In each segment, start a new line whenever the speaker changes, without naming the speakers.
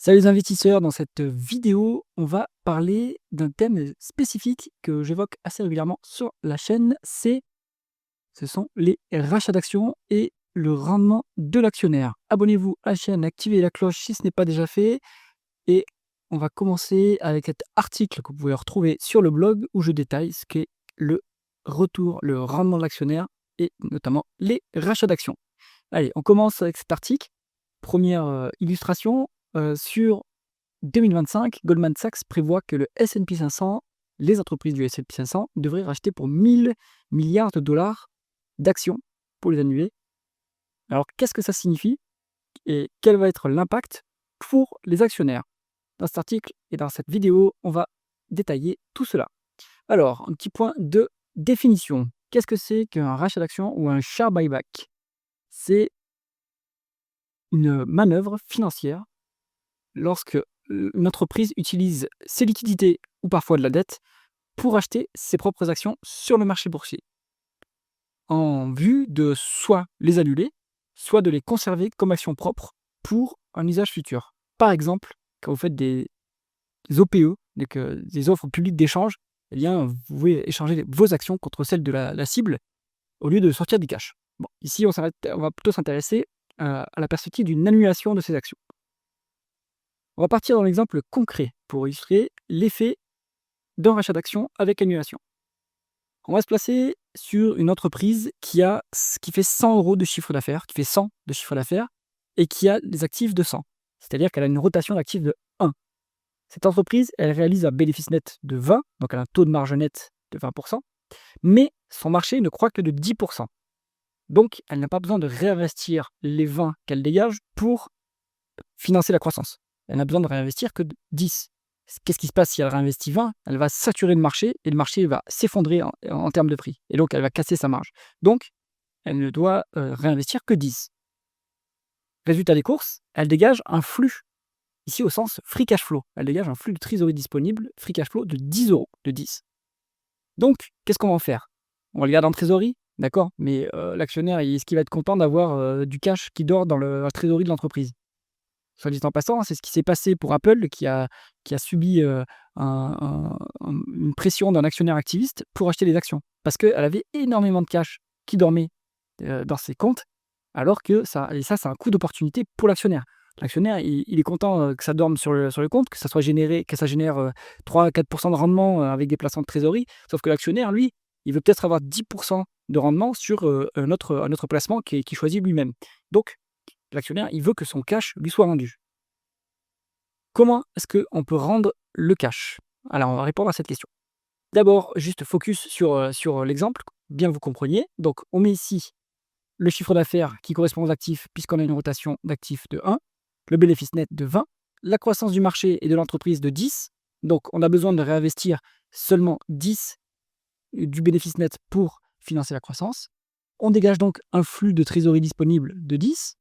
Salut les investisseurs, dans cette vidéo, on va parler d'un thème spécifique que j'évoque assez régulièrement sur la chaîne, ce sont les rachats d'actions et le rendement de l'actionnaire. Abonnez-vous à la chaîne, activez la cloche si ce n'est pas déjà fait et on va commencer avec cet article que vous pouvez retrouver sur le blog où je détaille ce qu'est le retour, le rendement de l'actionnaire et notamment les rachats d'actions. Allez, on commence avec cet article. Première illustration, sur 2025, Goldman Sachs prévoit que le S&P 500, les entreprises du S&P 500 devraient racheter pour 1000 milliards de dollars d'actions pour les annuler. Alors, qu'est-ce que ça signifie et quel va être l'impact pour les actionnaires? Dans cet article et dans cette vidéo, on va détailler tout cela. Alors, un petit point de définition. Qu'est-ce que c'est qu'un rachat d'actions ou un share buyback? C'est une manœuvre financière lorsque une entreprise utilise ses liquidités ou parfois de la dette pour acheter ses propres actions sur le marché boursier, en vue de soit les annuler, soit de les conserver comme actions propres pour un usage futur. Par exemple, quand vous faites des OPE, donc des offres publiques d'échange, eh bien, vous pouvez échanger vos actions contre celles de la cible au lieu de sortir du cash. Bon, ici, on va plutôt s'intéresser à la perspective d'une annulation de ces actions. On va partir dans l'exemple concret pour illustrer l'effet d'un rachat d'actions avec annulation. On va se placer sur une entreprise qui fait 100 € de chiffre d'affaires, qui fait 100 de chiffre d'affaires et qui a des actifs de 100. C'est-à-dire qu'elle a une rotation d'actifs de 1. Cette entreprise, elle réalise un bénéfice net de 20, donc elle a un taux de marge net de 20%, mais son marché ne croît que de 10%. Donc, elle n'a pas besoin de réinvestir les 20 qu'elle dégage pour financer la croissance. Elle n'a besoin de réinvestir que de 10. Qu'est-ce qui se passe si elle réinvestit 20? Elle va saturer le marché et le marché va s'effondrer en termes de prix. Et donc, elle va casser sa marge. Donc, elle ne doit réinvestir que 10. Résultat des courses, elle dégage un flux, ici au sens free cash flow. Elle dégage un flux de trésorerie disponible, free cash flow de 10 €, de 10. Donc, qu'est-ce qu'on va en faire? On va le garder en trésorerie, d'accord, mais l'actionnaire, est-ce qu'il va être content d'avoir du cash qui dort dans la trésorerie de l'entreprise? Soit dit en passant, c'est ce qui s'est passé pour Apple qui a subi une pression d'un actionnaire activiste pour acheter des actions. Parce qu'elle avait énormément de cash qui dormait dans ses comptes, alors que ça, c'est un coût d'opportunité pour l'actionnaire. L'actionnaire, il est content que ça dorme sur le compte, que ça génère 3-4% de rendement avec des placements de trésorerie. Sauf que l'actionnaire, lui, il veut peut-être avoir 10% de rendement sur un autre placement qu'il choisit lui-même. Donc, l'actionnaire, il veut que son cash lui soit rendu. Comment est-ce qu'on peut rendre le cash? Alors, on va répondre à cette question. D'abord, juste focus sur l'exemple, bien que vous compreniez. Donc, on met ici le chiffre d'affaires qui correspond aux actifs, puisqu'on a une rotation d'actifs de 1, le bénéfice net de 20, la croissance du marché et de l'entreprise de 10. Donc, on a besoin de réinvestir seulement 10 du bénéfice net pour financer la croissance. On dégage donc un flux de trésorerie disponible de 10.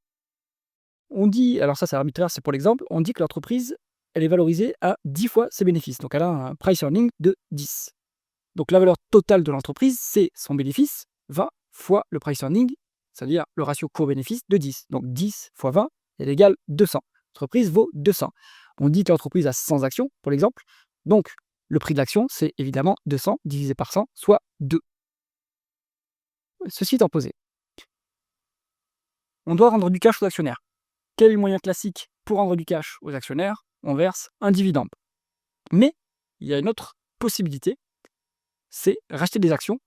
On dit, alors ça c'est arbitraire, c'est pour l'exemple, on dit que l'entreprise, elle est valorisée à 10 fois ses bénéfices. Donc elle a un price earning de 10. Donc la valeur totale de l'entreprise, c'est son bénéfice, 20 fois le price earning, c'est-à-dire le ratio coût-bénéfice de 10. Donc 10 fois 20 est égal 200. L'entreprise vaut 200. On dit que l'entreprise a 100 actions, pour l'exemple. Donc le prix de l'action, c'est évidemment 200 divisé par 100, soit 2. Ceci étant posé, on doit rendre du cash aux actionnaires. Quel est le moyen classique pour rendre du cash aux actionnaires? On verse un dividende. Mais il y a une autre possibilité, c'est racheter des actions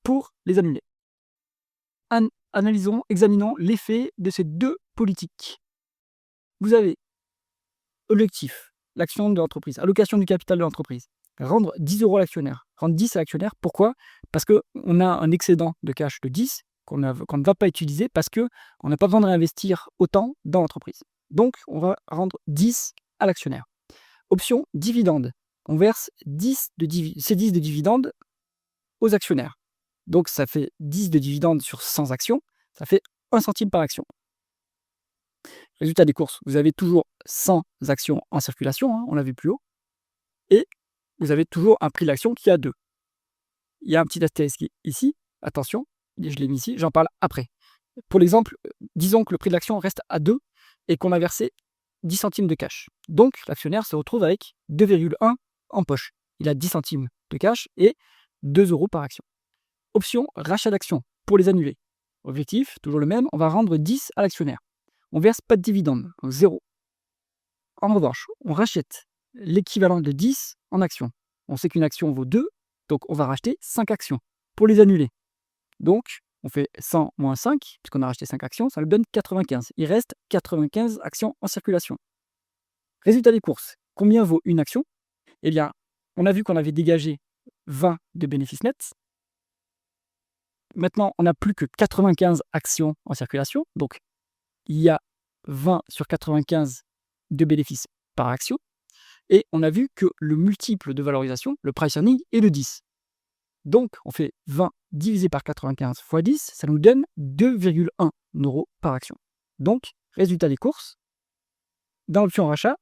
pour les annuler. Examinons l'effet de ces deux politiques. Vous avez objectif, l'action de l'entreprise, allocation du capital de l'entreprise, rendre 10 € à l'actionnaire, rendre 10 à l'actionnaire. Pourquoi? Parce qu'on a un excédent de cash de 10 qu'on ne va pas utiliser parce qu'on n'a pas besoin de réinvestir autant dans l'entreprise. Donc, on va rendre 10 à l'actionnaire. Option dividende. On verse ces 10 de dividendes aux actionnaires. Donc, ça fait 10 de dividendes sur 100 actions. Ça fait 1 centime par action. Résultat des courses, vous avez toujours 100 actions en circulation, on l'a vu plus haut, et vous avez toujours un prix de l'action qui est à 2. Il y a un petit astérisque ici, attention, je l'ai mis ici, j'en parle après. Pour l'exemple, disons que le prix de l'action reste à 2 et qu'on a versé 10 centimes de cash. Donc, l'actionnaire se retrouve avec 2,1 en poche. Il a 10 centimes de cash et 2 € par action. Option rachat d'actions pour les annuler. Objectif, toujours le même, on va rendre 10 à l'actionnaire. On verse pas de dividende, donc 0. En revanche, on rachète l'équivalent de 10 en actions. On sait qu'une action vaut 2, donc on va racheter 5 actions pour les annuler. Donc, on fait 100 moins 5, puisqu'on a racheté 5 actions, ça nous donne 95. Il reste 95 actions en circulation. Résultat des courses, combien vaut une action? Eh bien, on a vu qu'on avait dégagé 20 de bénéfices nets. Maintenant, on n'a plus que 95 actions en circulation, donc il y a 20 sur 95 de bénéfices par action. Et on a vu que le multiple de valorisation, le price earning, est de 10. Donc, on fait 20 divisé par 95 fois 10, ça nous donne 2,1 € par action. Donc, résultat des courses, dans l'option rachat,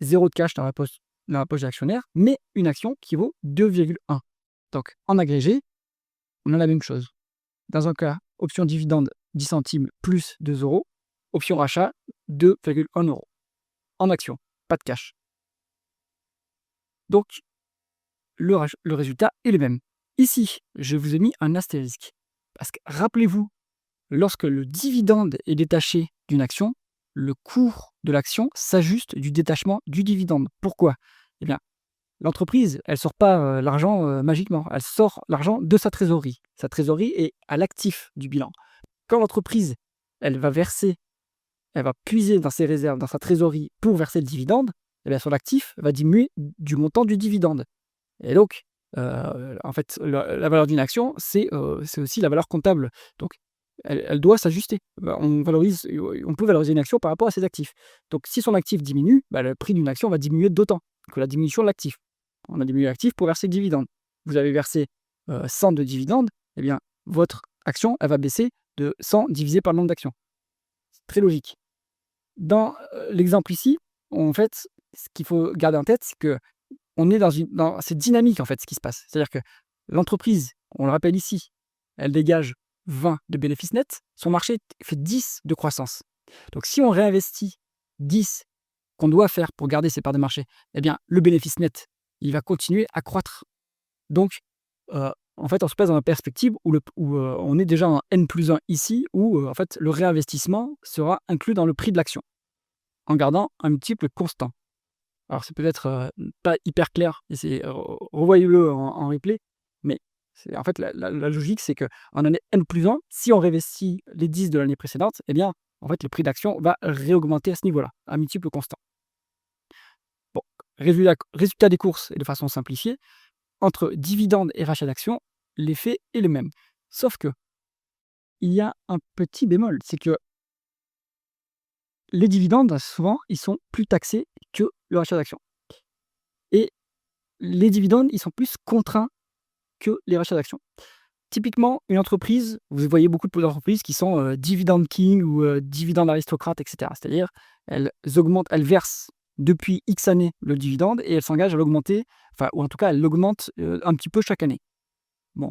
0 de cash dans la poche de l'actionnaire, mais une action qui vaut 2,1. Donc, en agrégé, on a la même chose. Dans un cas, option dividende 10 centimes plus 2 €, option rachat 2,1 €. En action, pas de cash. Donc, le résultat est le même. Ici, je vous ai mis un astérisque. Parce que rappelez-vous, lorsque le dividende est détaché d'une action, le cours de l'action s'ajuste du détachement du dividende. Pourquoi? Eh bien, l'entreprise, elle ne sort pas l'argent magiquement. Elle sort l'argent de sa trésorerie. Sa trésorerie est à l'actif du bilan. Quand l'entreprise, elle va puiser dans ses réserves, dans sa trésorerie pour verser le dividende, eh bien, son actif va diminuer du montant du dividende. Et donc, en fait, la valeur d'une action, c'est aussi la valeur comptable. Donc, elle doit s'ajuster. On peut valoriser une action par rapport à ses actifs. Donc, si son actif diminue, le prix d'une action va diminuer d'autant que la diminution de l'actif. On a diminué l'actif pour verser le dividende. Vous avez versé 100 de dividende, eh bien, votre action, elle va baisser de 100 divisé par le nombre d'actions. C'est très logique. Dans l'exemple ici, en fait, ce qu'il faut garder en tête, c'est que on est dans cette dynamique, en fait, ce qui se passe. C'est-à-dire que l'entreprise, on le rappelle ici, elle dégage 20 de bénéfices nets, son marché fait 10 de croissance. Donc, si on réinvestit 10 qu'on doit faire pour garder ses parts de marché, eh bien, le bénéfice net, il va continuer à croître. Donc, en fait, on se place dans une perspective où on est déjà en N+1 ici, où en fait, le réinvestissement sera inclus dans le prix de l'action, en gardant un multiple constant. Alors, c'est peut-être pas hyper clair, et revoyez-le en replay, mais en fait, la logique, c'est qu'en année N+1, si on réinvestit les 10 de l'année précédente, eh bien, en fait, le prix d'action va réaugmenter à ce niveau-là, à multiple constant. Bon, résultat des courses, et de façon simplifiée, entre dividendes et rachat d'actions, l'effet est le même. Sauf que, il y a un petit bémol, c'est que les dividendes, souvent, ils sont plus taxés que le rachat d'actions. Et les dividendes, ils sont plus contraints que les rachats d'actions. Typiquement, une entreprise, vous voyez beaucoup d'entreprises qui sont dividend king ou dividende aristocrate, etc. C'est-à-dire, elles versent depuis X années le dividende et elles s'engagent à l'augmenter, ou en tout cas, elles l'augmentent un petit peu chaque année. Bon.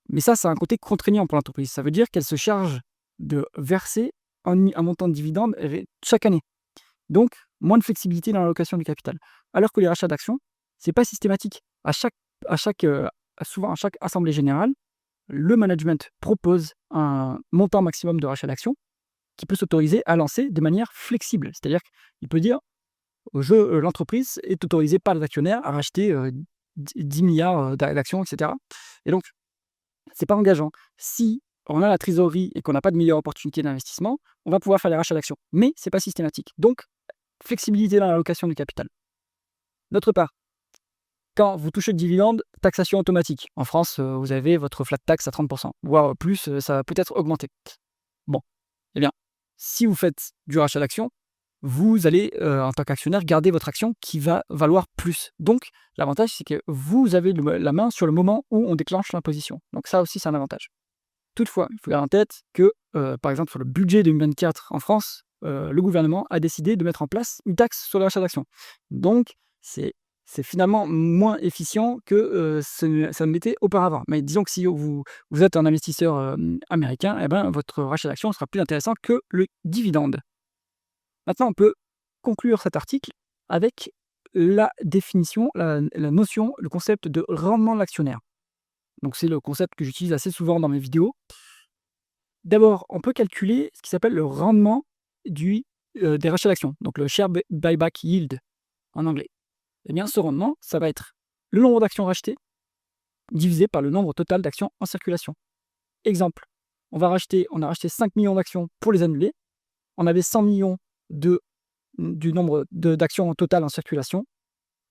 Mais ça a un côté contraignant pour l'entreprise. Ça veut dire qu'elle se charge de verser un montant de dividende chaque année. Donc, moins de flexibilité dans l'allocation du capital. Alors que les rachats d'actions, c'est pas systématique. Souvent, à chaque assemblée générale, le management propose un montant maximum de rachat d'actions qui peut s'autoriser à lancer de manière flexible. C'est-à-dire qu'il peut dire l'entreprise est autorisée par les actionnaires à racheter 10 milliards d'actions, etc. Et donc, c'est pas engageant. Si on a la trésorerie et qu'on n'a pas de meilleure opportunité d'investissement, on va pouvoir faire des rachats d'actions. Mais c'est pas systématique. Donc, flexibilité dans l'allocation du capital. D'autre part, quand vous touchez le dividende, taxation automatique. En France, vous avez votre flat tax à 30%, voire plus, ça va peut-être augmenter. Bon, eh bien, si vous faites du rachat d'actions, vous allez, en tant qu'actionnaire, garder votre action qui va valoir plus. Donc, l'avantage, c'est que vous avez la main sur le moment où on déclenche l'imposition. Donc ça aussi, c'est un avantage. Toutefois, il faut garder en tête que, par exemple, sur le budget 2024 en France, le gouvernement a décidé de mettre en place une taxe sur le rachat d'actions. Donc, c'est finalement moins efficient que ça ne l'était auparavant. Mais disons que si vous êtes un investisseur américain, eh ben, votre rachat d'actions sera plus intéressant que le dividende. Maintenant, on peut conclure cet article avec la définition, la notion, le concept de rendement de l'actionnaire. Donc c'est le concept que j'utilise assez souvent dans mes vidéos. D'abord, on peut calculer ce qui s'appelle le rendement des rachats d'actions, donc le share buyback yield en anglais. Eh bien, ce rendement, ça va être le nombre d'actions rachetées divisé par le nombre total d'actions en circulation. Exemple, on a racheté 5 millions d'actions pour les annuler. On avait 100 millions du nombre d'actions en total en circulation.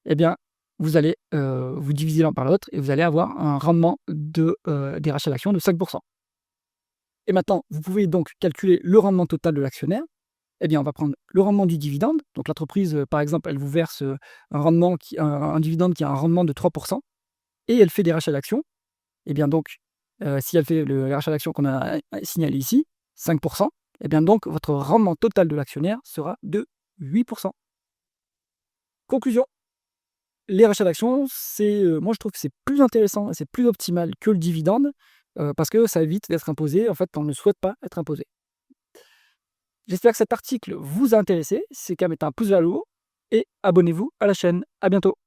Eh bien, vous allez vous diviser l'un par l'autre et vous allez avoir un rendement des rachats d'actions de 5%. Et maintenant, vous pouvez donc calculer le rendement total de l'actionnaire. Eh bien, on va prendre le rendement du dividende. Donc l'entreprise, par exemple, elle vous verse un dividende qui a un rendement de 3% et elle fait des rachats d'actions. Eh bien donc, si elle fait le rachat d'actions qu'on a signalé ici, 5%, eh bien donc votre rendement total de l'actionnaire sera de 8%. Conclusion, les rachats d'actions, moi je trouve que c'est plus intéressant et c'est plus optimal que le dividende, parce que ça évite d'être imposé, en fait, quand on ne souhaite pas être imposé. J'espère que cet article vous a intéressé. Si c'est le cas, mettez un pouce vers le haut et abonnez-vous à la chaîne. À bientôt.